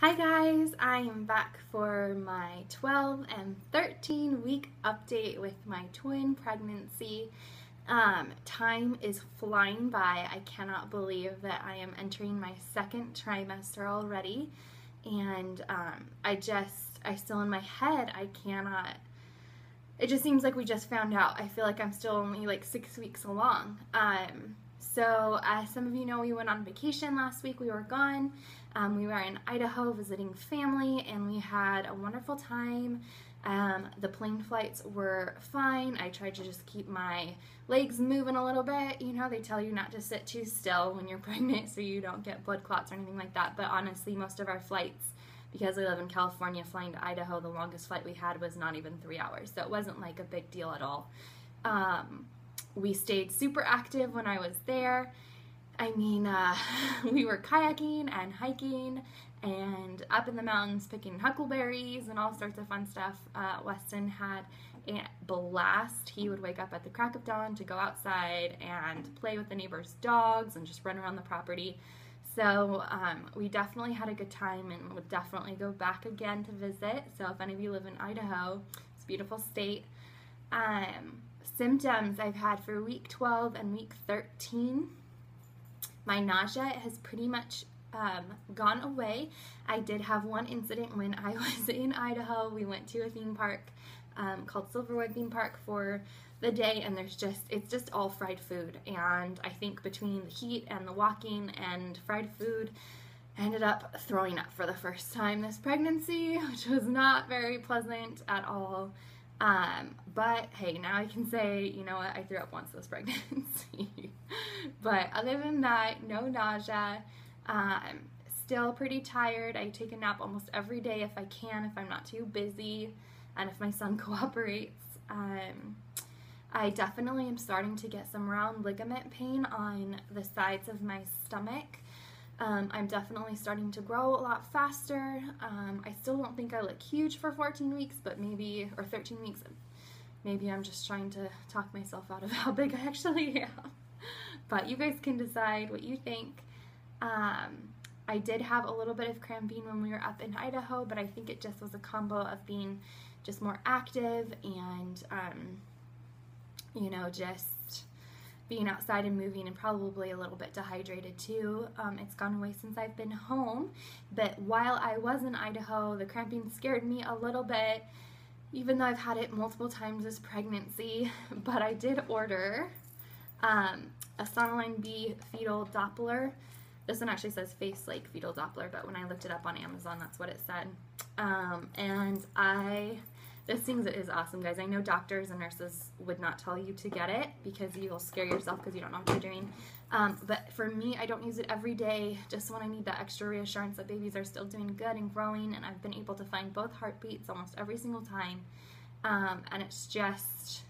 Hi guys, I am back for my 12 and 13 week update with my twin pregnancy. Time is flying by. I cannot believe that I am entering my second trimester already, and I still in my head, I cannot, it just seems like we just found out. I feel like I'm still only like 6 weeks along. So as some of you know, we went on vacation last week. We were gone. We were in Idaho visiting family, and we had a wonderful time. The plane flights were fine. I tried to just keep my legs moving a little bit. You know, they tell you not to sit too still when you're pregnant so you don't get blood clots or anything like that. But honestly, most of our flights, because we live in California, flying to Idaho, the longest flight we had was not even 3 hours. So it wasn't like a big deal at all. We stayed super active when I was there. I mean, we were kayaking and hiking and up in the mountains picking huckleberries and all sorts of fun stuff. Weston had a blast. He would wake up at the crack of dawn to go outside and play with the neighbors' dogs and just run around the property. So we definitely had a good time and would definitely go back again to visit. So if any of you live in Idaho, it's a beautiful state. Symptoms I've had for week 12 and week 13. My nausea has pretty much gone away. I did have one incident when I was in Idaho. We went to a theme park called Silverwood Theme Park for the day, and it's just all fried food. And I think between the heat and the walking and fried food, I ended up throwing up for the first time this pregnancy, which was not very pleasant at all. But hey, now I can say, you know what, I threw up once this pregnancy. But other than that, no nausea. Still pretty tired. I take a nap almost every day if I can, if I'm not too busy, and if my son cooperates. I definitely am starting to get some round ligament pain on the sides of my stomach. I'm definitely starting to grow a lot faster. I still don't think I look huge for 14 weeks, but maybe, or 13 weeks, maybe I'm just trying to talk myself out of how big I actually am. But you guys can decide what you think. I did have a little bit of cramping when we were up in Idaho, but I think it just was a combo of being just more active and, you know, just being outside and moving, and probably a little bit dehydrated too. It's gone away since I've been home, but while I was in Idaho, the cramping scared me a little bit, even though I've had it multiple times this pregnancy. But I did order a Sonneline B fetal Doppler. This one actually says Face Lake fetal Doppler, but when I looked it up on Amazon, that's what it said. This thing is awesome, guys. I know doctors and nurses would not tell you to get it because you'll scare yourself because you don't know what you're doing. But for me, I don't use it every day, just when I need that extra reassurance that babies are still doing good and growing, and I've been able to find both heartbeats almost every single time. And it's just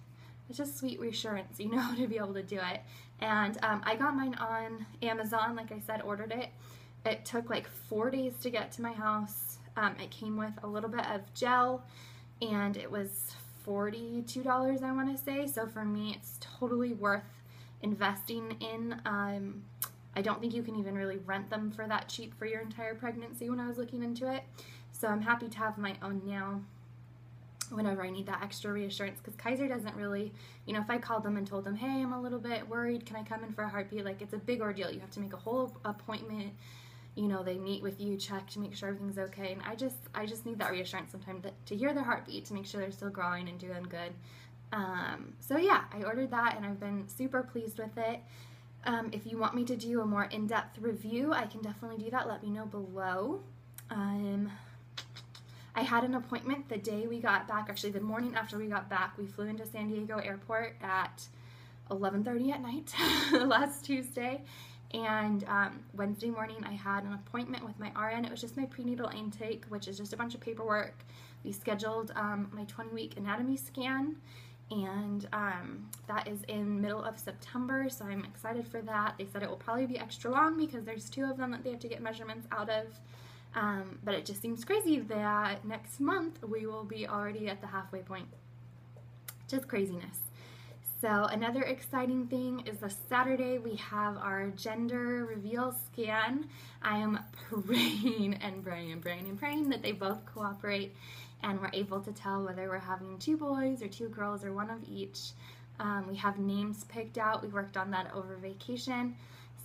sweet reassurance, you know, to be able to do it. And I got mine on Amazon, like I said, ordered it. It took like 4 days to get to my house. It came with a little bit of gel, and it was $42, I want to say. So for me, it's totally worth investing in. I don't think you can even really rent them for that cheap for your entire pregnancy when I was looking into it. So I'm happy to have my own now whenever I need that extra reassurance, because Kaiser doesn't really, you know, if I called them and told them, hey, I'm a little bit worried, can I come in for a heartbeat? Like, it's a big ordeal. You have to make a whole appointment. You know, they meet with you, check to make sure everything's okay, and I just need that reassurance sometimes to hear their heartbeat, to make sure they're still growing and doing good. So yeah, I ordered that, and I've been super pleased with it. If you want me to do a more in-depth review, I can definitely do that. Let me know below. I had an appointment the day we got back, actually the morning after we got back. We flew into San Diego Airport at 11:30 at night last Tuesday. And Wednesday morning I had an appointment with my RN. It was just my prenatal intake, which is just a bunch of paperwork. We scheduled my 20-week anatomy scan, and that is in middle of September, so I'm excited for that. They said it will probably be extra long because there's 2 of them that they have to get measurements out of. But it just seems crazy that next month we will be already at the halfway point. Just craziness. So another exciting thing is this Saturday we have our gender reveal scan. I am praying and praying and praying and praying that they both cooperate and we're able to tell whether we're having 2 boys or 2 girls or one of each. We have names picked out. We worked on that over vacation.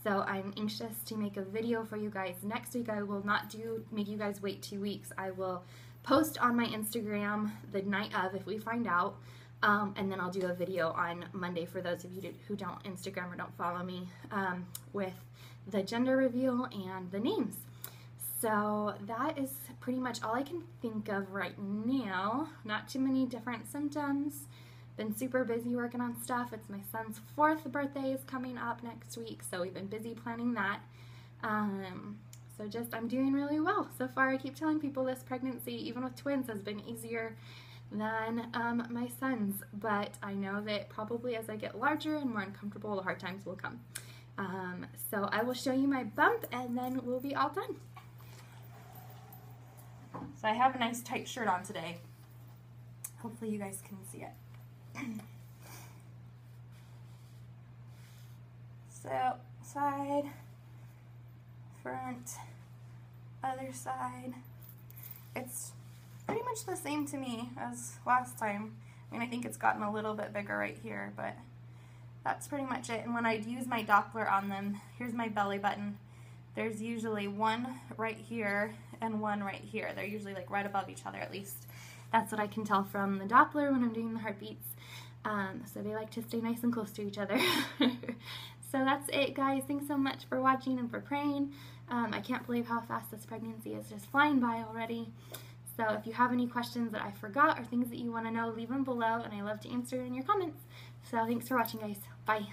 So I'm anxious to make a video for you guys next week. I will not make you guys wait 2 weeks. I will post on my Instagram the night of if we find out. And then I'll do a video on Monday for those of you who don't Instagram or don't follow me with the gender reveal and the names. So that is pretty much all I can think of right now. Not too many different symptoms. Been super busy working on stuff. It's my son's 4th birthday is coming up next week, so we've been busy planning that. So I'm doing really well. So far I keep telling people this pregnancy, even with twins, has been easier than my son's, but I know that probably as I get larger and more uncomfortable, the hard times will come. So I will show you my bump and then we'll be all done. So I have a nice tight shirt on today. Hopefully you guys can see it. So side, front, other side. It's pretty much the same to me as last time. I mean, I think it's gotten a little bit bigger right here, but that's pretty much it. And when I use my Doppler on them, here's my belly button. There's usually one right here and one right here. They're usually like right above each other, at least. That's what I can tell from the Doppler when I'm doing the heartbeats. So they like to stay nice and close to each other. So that's it, guys. Thanks so much for watching and for praying. I can't believe how fast this pregnancy is just flying by already. So if you have any questions that I forgot or things that you want to know, leave them below, and I love to answer in your comments. So thanks for watching, guys. Bye.